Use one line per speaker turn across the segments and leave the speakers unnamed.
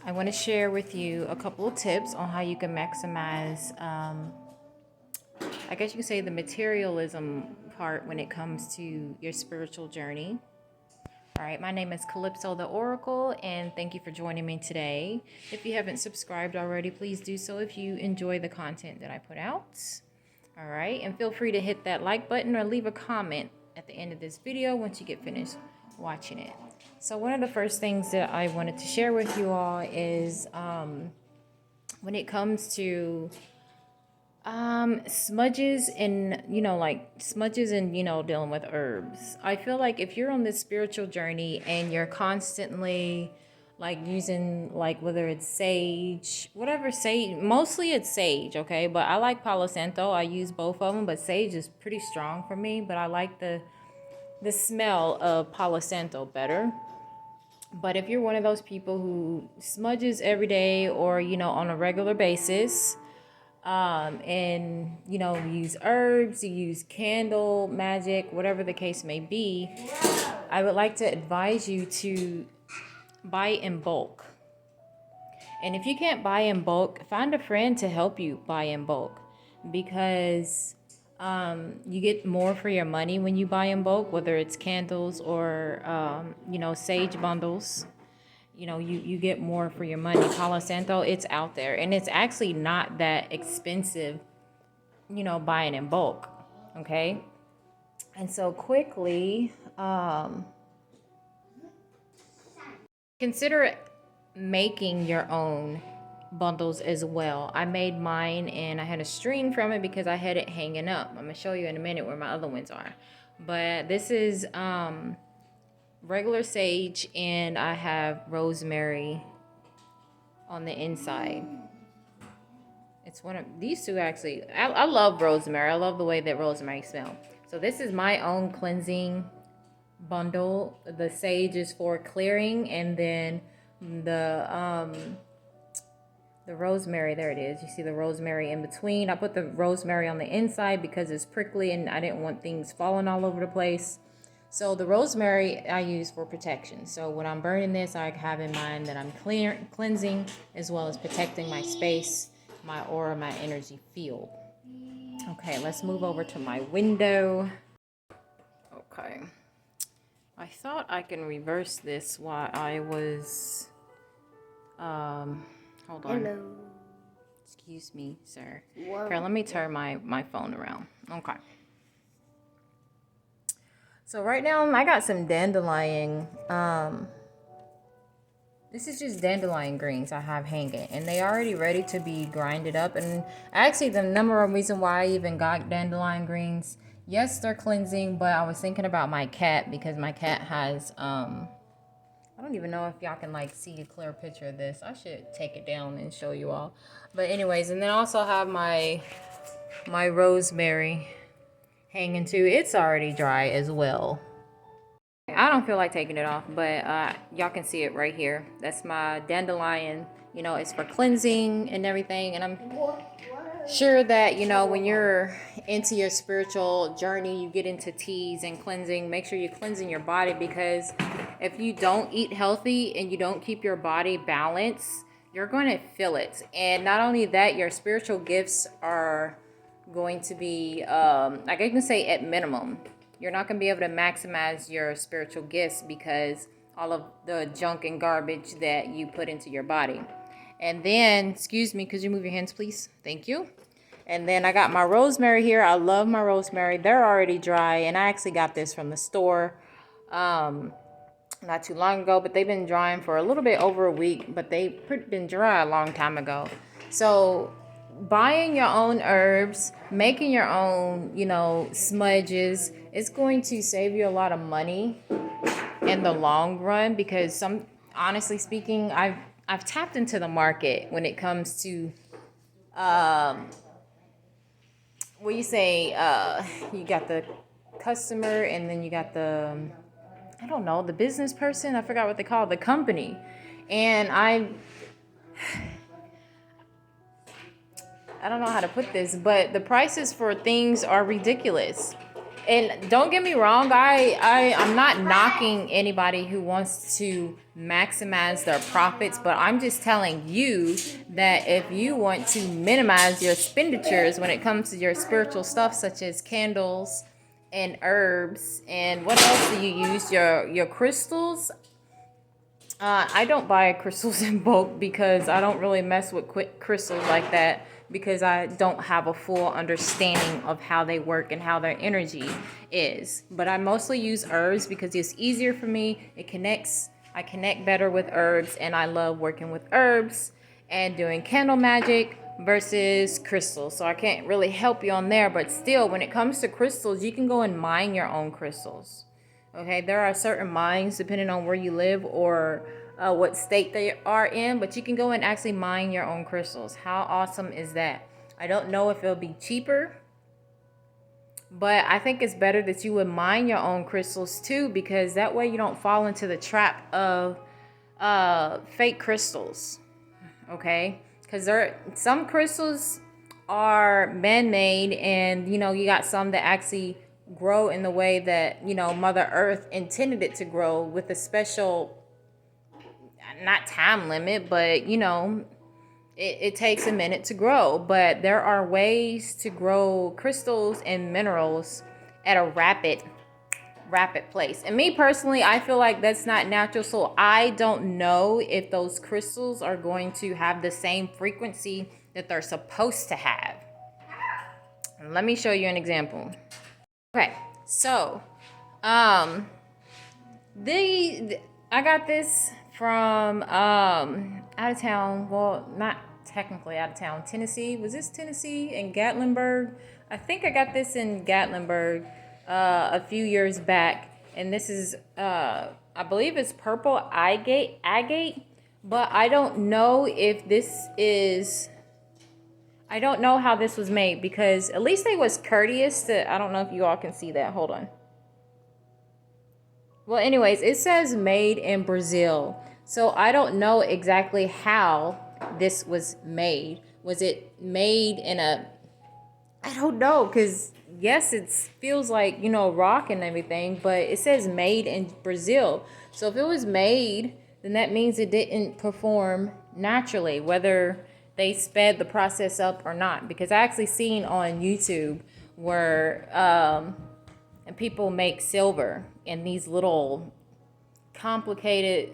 I want to share with you a couple of tips on how you can maximize, I guess you could say, the materialism part when it comes to your spiritual journey. All right, my name is Calypso the Oracle, and thank you for joining me today. If you haven't subscribed already, please do so if you enjoy the content that I put out. All right, and feel free to hit that like button or leave a comment at the end of this video once you get finished watching it. So one of the first things that I wanted to share with you all is when it comes to smudges and dealing with herbs. I feel like if you're on this spiritual journey and you're constantly like using, like, whether it's sage, whatever, sage, mostly it's sage, okay, but I like Palo Santo. I use both of them, but sage is pretty strong for me, but I like the smell of Palo Santo better. But if you're one of those people who smudges every day or on a regular basis, and use herbs, you use candle magic, whatever the case may be, I would like to advise you to buy in bulk. And if you can't buy in bulk, find a friend to help you buy in bulk, because you get more for your money when you buy in bulk, whether it's candles or sage bundles. You get more for your money. Palo Santo, it's out there, and it's actually not that expensive, buying in bulk. Okay. And so quickly, consider making your own bundles as well. I made mine and I had a string from it because I had it hanging up. I'm gonna show you in a minute where my other ones are. But this is regular sage, and I have rosemary on the inside. It's one of these two, actually. I love rosemary. I love the way that rosemary smells. So this is my own cleansing bundle. The sage is for clearing, and then the rosemary, there it is. You see the rosemary in between. I put the rosemary on the inside because it's prickly and I didn't want things falling all over the place. So the rosemary I use for protection. So when I'm burning this, I have in mind that I'm cleansing as well as protecting my space, my aura, my energy field. Okay, let's move over to my window. Okay. I thought I can reverse this while I was, hold on.
Hello.
Excuse me, sir.
Whoa.
Here, let me turn my phone around. Okay. So right now I got some dandelion. This is just dandelion greens I have hanging, and they already ready to be grinded up. And actually, the number one reason why I even got dandelion greens, yes, they're cleansing, but I was thinking about my cat, because my cat has I don't even know if y'all can like see a clear picture of this. I should take it down and show you all. But anyways, and then I also have my rosemary hanging too. It's already dry as well. I don't feel like taking it off, but y'all can see it right here. That's my dandelion. It's for cleansing and everything. And I'm sure that when you're into your spiritual journey, you get into teas and cleansing. Make sure you're cleansing your body, because if you don't eat healthy and you don't keep your body balanced, you're going to feel it. And not only that, your spiritual gifts are going to be like I can say at minimum. You're not going to be able to maximize your spiritual gifts because all of the junk and garbage that you put into your body. And then, excuse me, could you move your hands, please? Thank you. And then I got my rosemary here. I love my rosemary. They're already dry, and I actually got this from the store not too long ago, but they've been drying for a little bit over a week, but they've been dry a long time ago. So buying your own herbs, making your own, smudges, it's going to save you a lot of money in the long run, because honestly speaking, I've tapped into the market when it comes to what you say, you got the customer, and then you got the, I don't know, the business person. I forgot what they call it, the company. And I don't know how to put this, but the prices for things are ridiculous. And don't get me wrong, I'm not knocking anybody who wants to maximize their profits, but I'm just telling you that if you want to minimize your expenditures when it comes to your spiritual stuff, such as candles and herbs, and what else do you use? Your crystals. I don't buy crystals in bulk because I don't really mess with crystals like that, because I don't have a full understanding of how they work and how their energy is. But I mostly use herbs because it's easier for me. I connect better with herbs, and I love working with herbs and doing candle magic versus crystals. So I can't really help you on there, but still, when it comes to crystals, you can go and mine your own crystals. Okay, there are certain mines depending on where you live or what state they are in, but you can go and actually mine your own crystals. How awesome is that? I don't know if it'll be cheaper, but I think it's better that you would mine your own crystals too, because that way you don't fall into the trap of fake crystals. Okay, because some crystals are man-made, and you got some that actually grow in the way that Mother Earth intended it to grow, with a special, not time limit, but it takes a minute to grow. But there are ways to grow crystals and minerals at a rapid place. And me personally, I feel like that's not natural, so I don't know if those crystals are going to have the same frequency that they're supposed to have. Let me show you an example. Okay, so I got this from out of town. Well, not technically out of town. Tennessee. Was this Tennessee? In Gatlinburg? I think I got this in Gatlinburg a few years back. And this is I believe it's purple agate, but I don't know if this is, I don't know how this was made, because at least they was courteous to, I don't know if you all can see that. Hold on. Well, anyways, it says made in Brazil. So I don't know exactly how this was made. Was it made in a, I don't know, because yes, it feels like, rock and everything, but it says made in Brazil. So if it was made, then that means it didn't perform naturally, whether they sped the process up or not. Because I actually seen on YouTube where and people make silver in these little complicated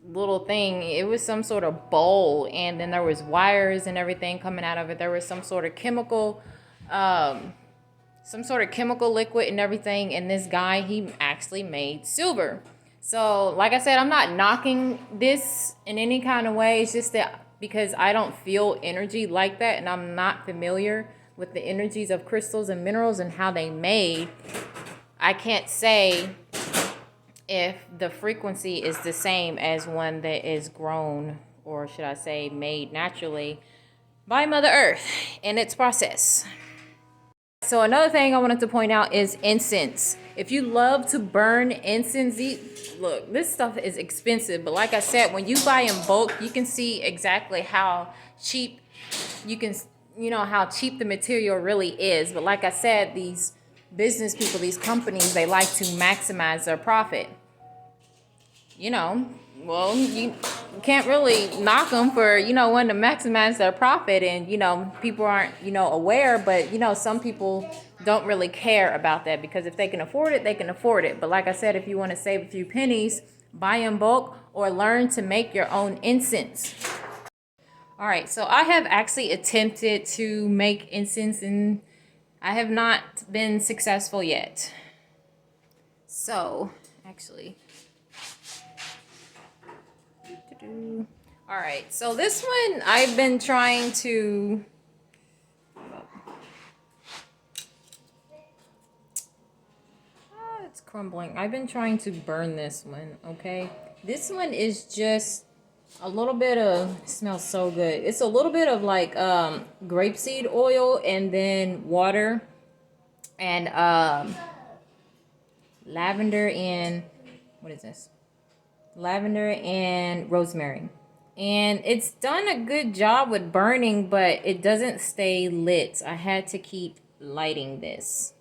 little thing. It was some sort of bowl, and then there was wires and everything coming out of it. There was some sort of chemical liquid and everything, and this guy, he actually made silver. So like I said, I'm not knocking this in any kind of way. It's just that because I don't feel energy like that, and I'm not familiar with the energies of crystals and minerals and how they made, I can't say if the frequency is the same as one that is grown, or should I say made naturally by Mother Earth in its process. So another thing I wanted to point out is incense. If you love to burn incense, look, this stuff is expensive, but like I said, when you buy in bulk, you can see exactly how cheap how cheap the material really is. But like I said, these business people, these companies, they like to maximize their profit. Well, you can't really knock them for, wanting to maximize their profit, and, people aren't, aware, but, some people don't really care about that, because if they can afford it, they can afford it. But like I said, if you want to save a few pennies, buy in bulk or learn to make your own incense. All right, so I have actually attempted to make incense, and I have not been successful yet. So, actually, all right, so this one I've been trying to, it's crumbling. I've been trying to burn this one, okay? This one is just a little bit of, it smells so good. It's a little bit of like grapeseed oil, and then water, and lavender and, what is this? Lavender and rosemary. And it's done a good job with burning, but it doesn't stay lit. I had to keep lighting this.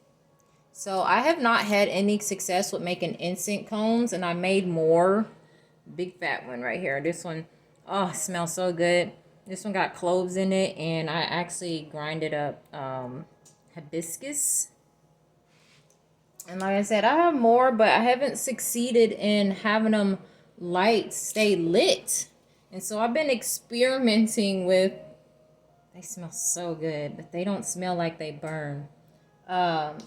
So I have not had any success with making insect cones, and I made more. Big fat one right here. This one, oh, smells so good. This one got cloves in it, and I actually grinded up hibiscus. And like I said, I have more, but I haven't succeeded in having them stay lit. And so I've been experimenting with, they smell so good, but they don't smell like they burn.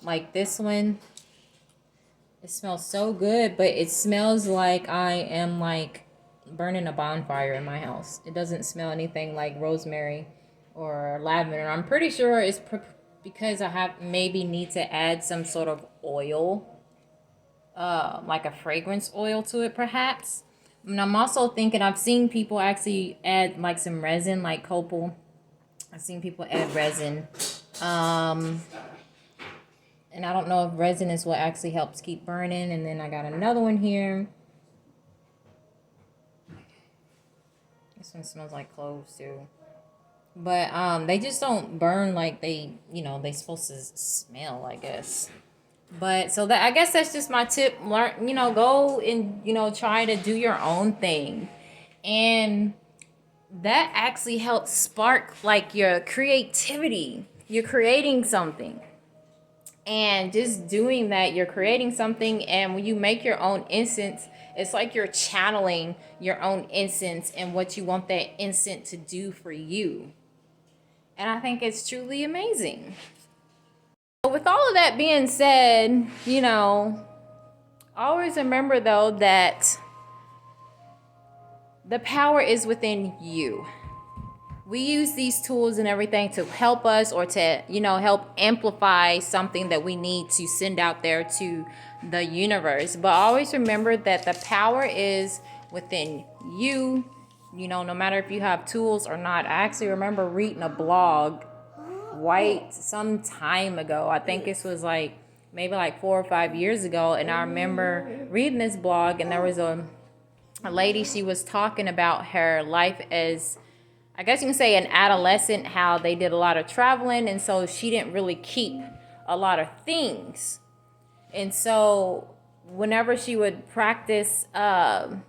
Like this one, it smells so good, but it smells like I am like burning a bonfire in my house. It doesn't smell anything like rosemary or lavender. I'm pretty sure it's because I have maybe need to add some sort of oil, like a fragrance oil to it, perhaps. And I'm also thinking I've seen people actually add like some resin, like copal. I've seen people add resin. And I don't know if resin is what actually helps keep burning. And then I got another one here. This one smells like cloves too. But they just don't burn like they supposed to smell, I guess. But so that, I guess that's just my tip. Learn, go and try to do your own thing. And that actually helps spark like your creativity. You're creating something. And just doing that, you're creating something, and when you make your own incense, it's like you're channeling your own incense and what you want that incense to do for you. And I think it's truly amazing. But with all of that being said, always remember though that the power is within you. We use these tools and everything to help us or to, help amplify something that we need to send out there to the universe. But always remember that the power is within you, no matter if you have tools or not. I actually remember reading a blog some time ago. I think this was like maybe like 4 or 5 years ago. And I remember reading this blog, and there was a lady, she was talking about her life as, I guess you can say, an adolescent, how they did a lot of traveling, and so she didn't really keep a lot of things. And so whenever she would practice, her,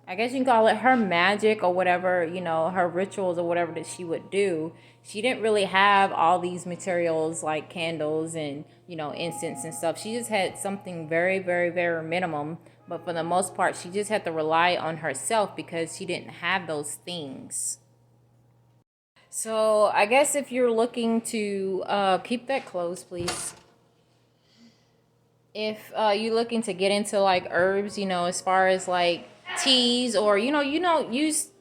I guess you can call it her magic or whatever, her rituals or whatever that she would do, she didn't really have all these materials like candles and, incense and stuff. She just had something very, very, very minimum. But for the most part, she just had to rely on herself because she didn't have those things. So I guess if you're looking to keep that closed, please. If you're looking to get into like herbs, as far as like teas, or use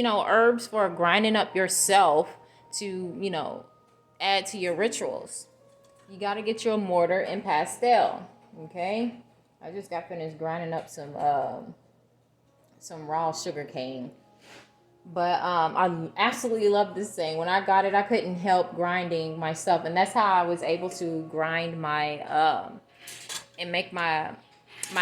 herbs for grinding up yourself to add to your rituals, you got to get your mortar and pastel. Okay, I just got finished grinding up some raw sugar cane. But I absolutely love this thing. When I got it, I couldn't help grinding my stuff, and that's how I was able to grind my and make my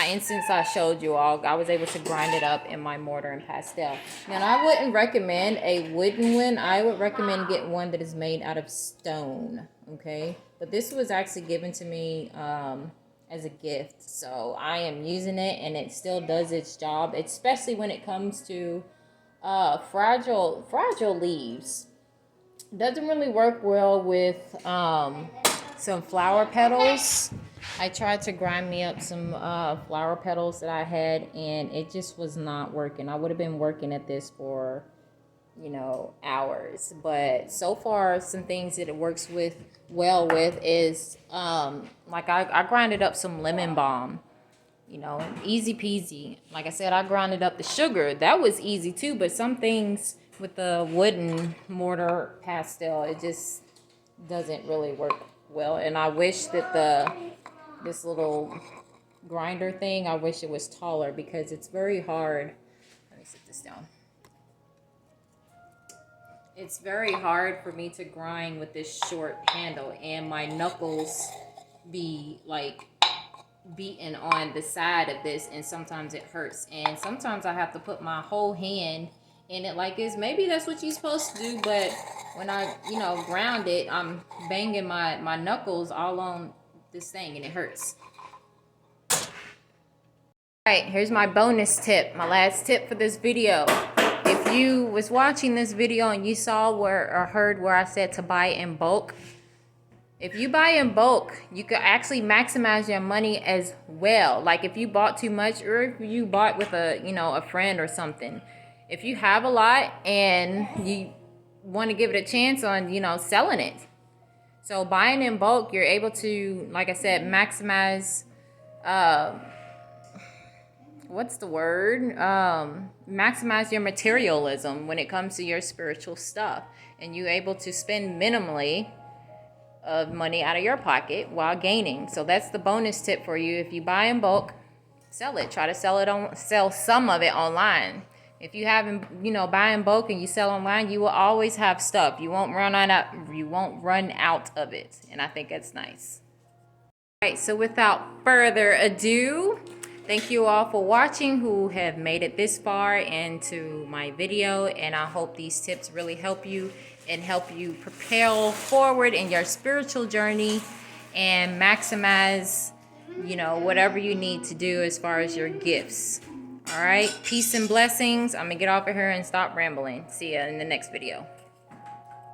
incense I showed you all. I was able to grind it up in my mortar and pastel. Now, I wouldn't recommend a wooden one. I would recommend getting one that is made out of stone. Okay, but this was actually given to me as a gift, so I am using it, and it still does its job, especially when it comes to fragile leaves. Doesn't really work well with some flower petals. I tried to grind me up some flower petals that I had, and it just was not working. I would have been working at this for hours. But so far, some things that it works well with is like I grinded up some lemon balm. Easy peasy. Like I said, I grinded up the sugar. That was easy too, but some things with the wooden mortar pastel, it just doesn't really work well. And I wish that this little grinder thing, I wish it was taller, because it's very hard. Let me sit this down. It's very hard for me to grind with this short handle, and my knuckles be like beaten on the side of this, and sometimes it hurts, and sometimes I have to put my whole hand in it like this. Maybe that's what you're supposed to do, but when I, ground it, I'm banging my knuckles all on this thing and it hurts. Alright, here's my bonus tip, my last tip for this video. If you was watching this video and you saw or heard where I said to buy in bulk, if you buy in bulk, you could actually maximize your money as well. Like if you bought too much, or if you bought with a friend or something. If you have a lot and you want to give it a chance on, selling it. So buying in bulk, you're able to, like I said, maximize, maximize your materialism when it comes to your spiritual stuff. And you're able to spend minimally of money out of your pocket while gaining. So that's the bonus tip for you. If you buy in bulk, sell it. Try to sell some of it online. If you haven't, buy in bulk and you sell online, you will always have stuff. You won't run out of it. And I think that's nice. All right, so without further ado, thank you all for watching who have made it this far into my video, and I hope these tips really help you and help you propel forward in your spiritual journey and maximize, whatever you need to do as far as your gifts. All right, peace and blessings. I'm gonna get off of here and stop rambling. See ya in the next video.